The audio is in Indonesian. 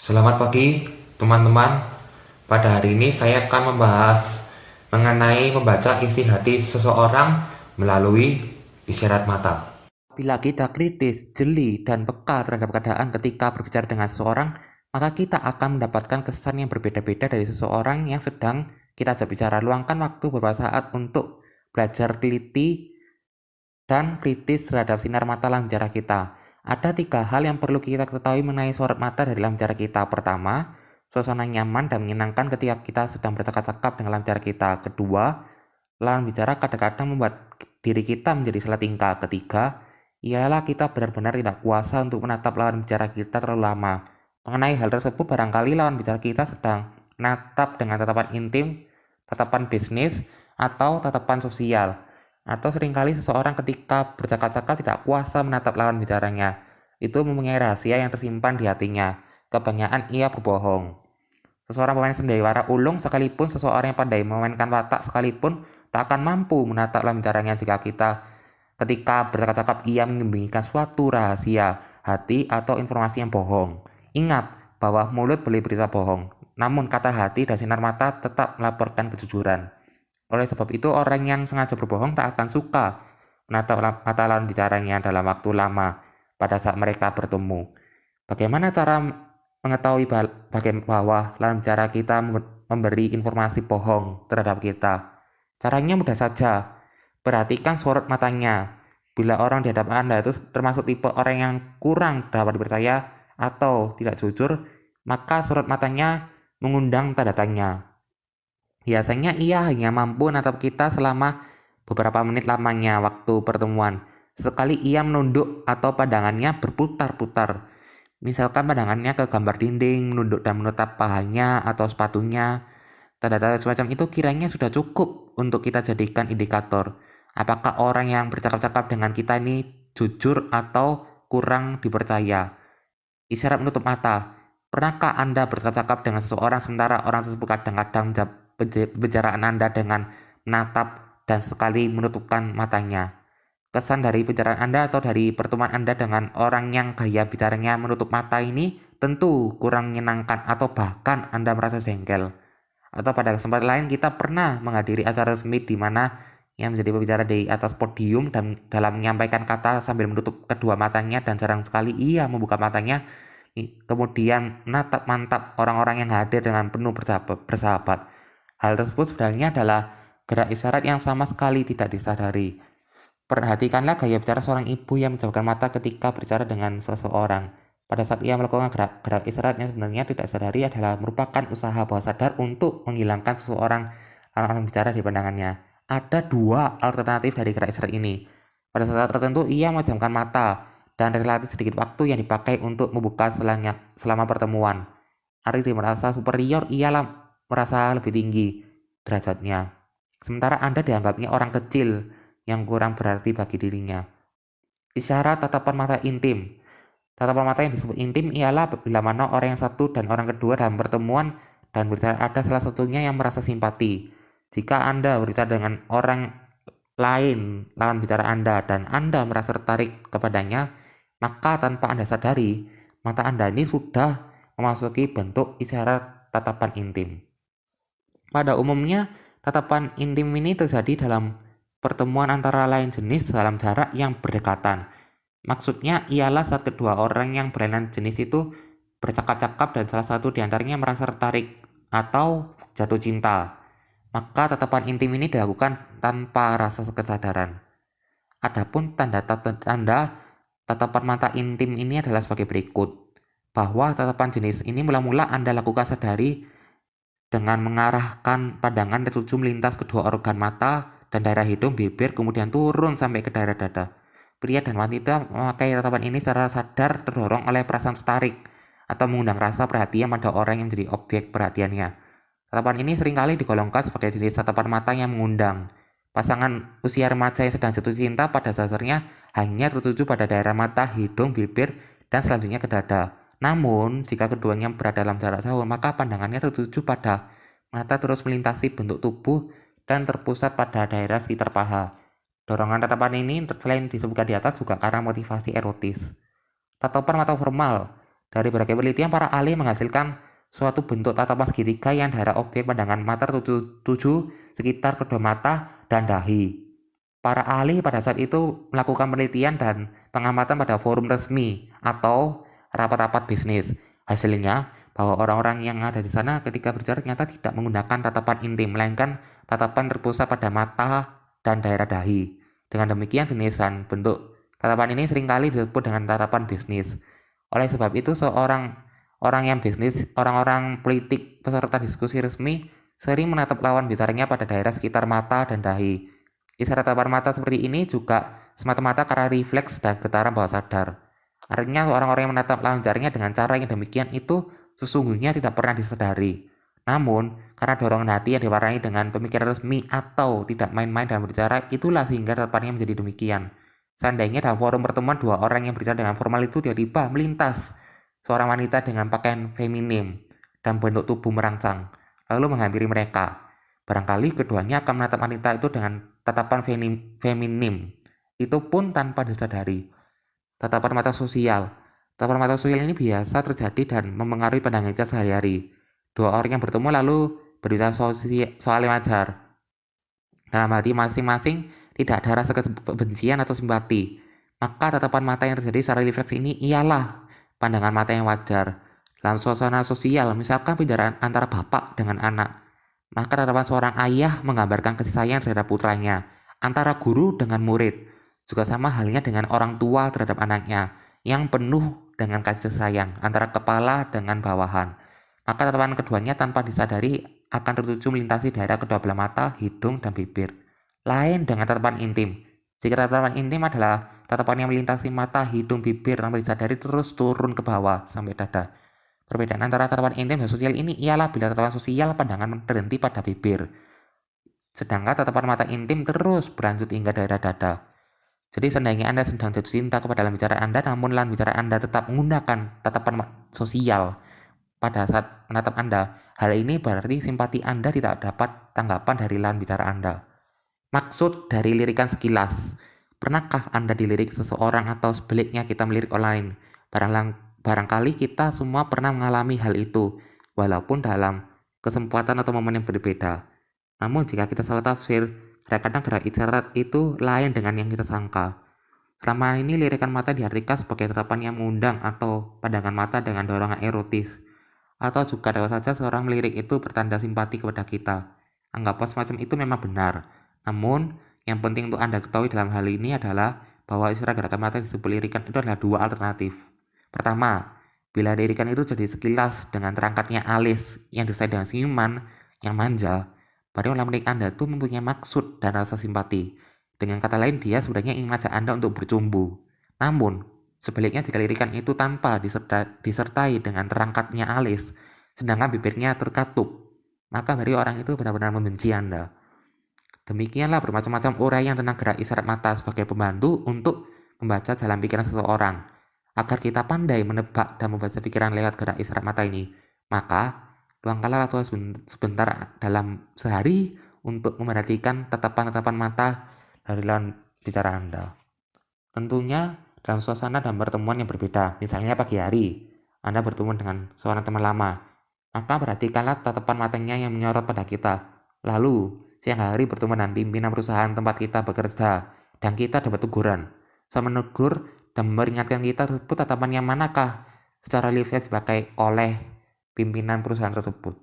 Selamat pagi, teman-teman. Pada hari ini saya akan membahas mengenai membaca isi hati seseorang melalui isyarat mata. Bila kita kritis, jeli, dan peka terhadap keadaan ketika berbicara dengan seseorang, maka kita akan mendapatkan kesan yang berbeda-beda dari seseorang yang sedang kita ajak bicara. Luangkan waktu beberapa saat untuk belajar teliti dan kritis terhadap sinar mata lawan bicara kita. Ada 3 hal yang perlu kita ketahui mengenai sorot mata dari lawan bicara kita. Pertama, suasana nyaman dan menyenangkan ketika kita sedang bercakap-cakap dengan lawan bicara kita. Kedua, lawan bicara kadang-kadang membuat diri kita menjadi salah tingkah. Ketiga, ialah kita benar-benar tidak kuasa untuk menatap lawan bicara kita terlalu lama. Mengenai hal tersebut, barangkali lawan bicara kita sedang menatap dengan tatapan intim, tatapan bisnis, atau tatapan sosial. Atau seringkali seseorang ketika bercakap-cakap tidak kuasa menatap lawan bicaranya. Itu mempunyai rahasia yang tersimpan di hatinya. Kebanyakan ia berbohong. Seseorang pemain sandiwara ulung sekalipun seseorang yang pandai memainkan watak sekalipun tak akan mampu menatap lawan bicaranya jika kita ketika bercakap-cakap ia menyembunyikan suatu rahasia, hati atau informasi yang bohong. Ingat bahwa mulut boleh berita bohong, namun kata hati dan sinar mata tetap melaporkan kejujuran. Oleh sebab itu, orang yang sengaja berbohong tak akan suka menatap mata lawan bicaranya dalam waktu lama pada saat mereka bertemu. Bagaimana cara mengetahui bahwa lawan bicara kita memberi informasi bohong terhadap kita? Caranya mudah saja. Perhatikan sorot matanya. Bila orang di hadapan Anda itu termasuk tipe orang yang kurang dapat dipercaya atau tidak jujur, maka sorot matanya mengundang tanda tanya. Biasanya ia hanya mampu menatap kita selama beberapa menit lamanya waktu pertemuan. Sesekali ia menunduk atau pandangannya berputar-putar. Misalkan pandangannya ke gambar dinding, menunduk dan menatap pahanya atau sepatunya. Tanda-tanda semacam itu kiranya sudah cukup untuk kita jadikan indikator. Apakah orang yang bercakap-cakap dengan kita ini jujur atau kurang dipercaya? Isyarat menutup mata. Pernahkah Anda bercakap dengan seseorang sementara orang tersebut kadang-kadang menjawab pembicaraan Anda dengan menatap dan sekali menutupkan matanya? Kesan dari pembicaraan Anda atau dari pertemuan Anda dengan orang yang gaya bicaranya menutup mata ini tentu kurang menyenangkan atau bahkan Anda merasa jengkel. Atau pada kesempatan lain kita pernah menghadiri acara resmi di mana yang menjadi pembicara di atas podium dan dalam menyampaikan kata sambil menutup kedua matanya dan jarang sekali ia membuka matanya kemudian menatap mantap orang-orang yang hadir dengan penuh bersahabat. Hal tersebut sebenarnya adalah gerak isyarat yang sama sekali tidak disadari. Perhatikanlah gaya bicara seorang ibu yang menjauhkan mata ketika berbicara dengan seseorang. Pada saat ia melakukan gerak-gerak isyarat yang sebenarnya tidak sadari adalah merupakan usaha bawah sadar untuk menghilangkan seseorang lawan bicara di pandangannya. Ada 2 alternatif dari gerak isyarat ini. Pada saat tertentu ia memejamkan mata dan relatif sedikit waktu yang dipakai untuk membuka selama pertemuan. Ari merasa superior, ia merasa lebih tinggi derajatnya. Sementara Anda dianggapnya orang kecil yang kurang berarti bagi dirinya. Isyarat tatapan mata intim. Tatapan mata yang disebut intim ialah bila mana orang yang satu dan orang kedua dalam pertemuan dan berbicara ada salah satunya yang merasa simpati. Jika Anda berbicara dengan orang lain lawan bicara Anda dan Anda merasa tertarik kepadanya, maka tanpa Anda sadari, mata Anda ini sudah memasuki bentuk isyarat tatapan intim. Pada umumnya, tatapan intim ini terjadi dalam pertemuan antara lain jenis dalam jarak yang berdekatan. Maksudnya ialah saat kedua orang yang berlainan jenis itu bercakap-cakap dan salah satu di antaranya merasa tertarik atau jatuh cinta. Maka tatapan intim ini dilakukan tanpa rasa kesadaran. Adapun tanda-tanda tatapan mata intim ini adalah sebagai berikut. Bahwa tatapan jenis ini mula-mula Anda lakukan sadari dengan mengarahkan pandangan tertuju melintas kedua organ mata dan daerah hidung, bibir, kemudian turun sampai ke daerah dada. Pria dan wanita memakai tatapan ini secara sadar terdorong oleh perasaan tertarik atau mengundang rasa perhatian pada orang yang menjadi objek perhatiannya. Tatapan ini seringkali digolongkan sebagai jenis tatapan mata yang mengundang. Pasangan usia remaja yang sedang jatuh cinta pada dasarnya hanya tertuju pada daerah mata, hidung, bibir, dan selanjutnya ke dada. Namun, jika keduanya berada dalam jarak jauh, maka pandangannya tertuju pada mata terus melintasi bentuk tubuh dan terpusat pada daerah sekitar paha. Dorongan tatapan ini selain disebutkan di atas juga karena motivasi erotis. Tatapan mata formal. Dari berbagai penelitian, para ahli menghasilkan suatu bentuk tatapan segitiga yang daerah objek pandangan mata tertuju sekitar kedua mata dan dahi. Para ahli pada saat itu melakukan penelitian dan pengamatan pada forum resmi atau rapat-rapat bisnis. Hasilnya, bahwa orang-orang yang ada di sana ketika berbicara ternyata tidak menggunakan tatapan intim, melainkan tatapan terpusat pada mata dan daerah dahi. Dengan demikian, jenis dan bentuk tatapan ini seringkali disebut dengan tatapan bisnis. Oleh sebab itu, orang yang bisnis, orang-orang politik, peserta diskusi resmi sering menatap lawan bicaranya pada daerah sekitar mata dan dahi. Isyarat tatapan mata seperti ini juga semata-mata karena refleks dan getaran bawah sadar. Artinya orang-orang yang menatap lawan bicaranya dengan cara yang demikian itu sesungguhnya tidak pernah disadari. Namun, karena dorongan hati yang diwarnai dengan pemikiran resmi atau tidak main-main dalam berbicara, itulah sehingga tatapannya menjadi demikian. Seandainya dalam forum pertemuan dua orang yang berbicara dengan formal itu tiba-tiba melintas seorang wanita dengan pakaian feminim dan bentuk tubuh merangsang, lalu menghampiri mereka. Barangkali keduanya akan menatap wanita itu dengan tatapan feminim, itu pun tanpa disadari. Tatapan mata sosial. Tatapan mata sosial ini biasa terjadi dan mempengaruhi pandangan kita sehari-hari. Dua orang yang bertemu lalu berbicara soal yang wajar. Dalam hati masing-masing tidak ada rasa kebencian atau simpati. Maka tatapan mata yang terjadi secara refleksi ini ialah pandangan mata yang wajar. Dalam suasana sosial, misalkan pembicaraan antara bapak dengan anak, maka tatapan seorang ayah menggambarkan kasih sayang terhadap putranya. Antara guru dengan murid, juga sama halnya dengan orang tua terhadap anaknya, yang penuh dengan kasih sayang antara kepala dengan bawahan. Maka tatapan keduanya tanpa disadari akan tertuju melintasi daerah kedua belah mata, hidung, dan bibir. Lain dengan tatapan intim. Jika tatapan intim adalah tatapan yang melintasi mata, hidung, bibir tanpa disadari terus turun ke bawah sampai dada. Perbedaan antara tatapan intim dan sosial ini ialah bila tatapan sosial pandangan berhenti pada bibir, sedangkan tatapan mata intim terus berlanjut hingga daerah dada. Jadi seandainya Anda sedang jatuh cinta kepada lawan bicara Anda, namun lawan bicara Anda tetap menggunakan tatapan sosial pada saat menatap Anda, hal ini berarti simpati Anda tidak dapat tanggapan dari lawan bicara Anda. Maksud dari lirikan sekilas. Pernahkah Anda dilirik seseorang atau sebaliknya kita melirik orang lain? Barangkali kita semua pernah mengalami hal itu, walaupun dalam kesempatan atau momen yang berbeda. Namun jika kita salah tafsir, kadang-kadang gerak isyarat itu lain dengan yang kita sangka. Selama ini lirikan mata diartikan sebagai tatapan yang mengundang atau pandangan mata dengan dorongan erotis. Atau juga dapat saja seorang melirik itu bertanda simpati kepada kita. Anggaplah semacam itu memang benar. Namun, yang penting untuk Anda ketahui dalam hal ini adalah bahwa istilah gerakan mata disebut lirikan itu adalah dua alternatif. Pertama, bila lirikan itu jadi sekilas dengan terangkatnya alis yang disertai dengan senyuman yang manja, berarti orang melirik Anda itu mempunyai maksud dan rasa simpati. Dengan kata lain, dia sebenarnya ingin mengajak Anda untuk bercumbu. Namun, sebaliknya jika lirikan itu tanpa disertai dengan terangkatnya alis, sedangkan bibirnya terkatup, maka berarti orang itu benar-benar membenci Anda. Demikianlah bermacam-macam uraian tentang gerak isyarat mata sebagai pembantu untuk membaca jalan pikiran seseorang. Agar kita pandai menebak dan membaca pikiran lewat gerak isyarat mata ini, maka luangkanlah waktu sebentar dalam sehari untuk memperhatikan tatapan-tatapan mata dari lawan bicara Anda. Tentunya dalam suasana dan pertemuan yang berbeda, misalnya pagi hari, Anda bertemu dengan seorang teman lama, maka perhatikanlah tatapan matanya yang menyorot pada kita. Lalu, siang hari bertemu dengan pimpinan perusahaan tempat kita bekerja, dan kita dapat teguran. Saya menegur dan memperingatkan kita tersebut tatapan yang manakah secara refleks dipakai oleh pimpinan perusahaan tersebut.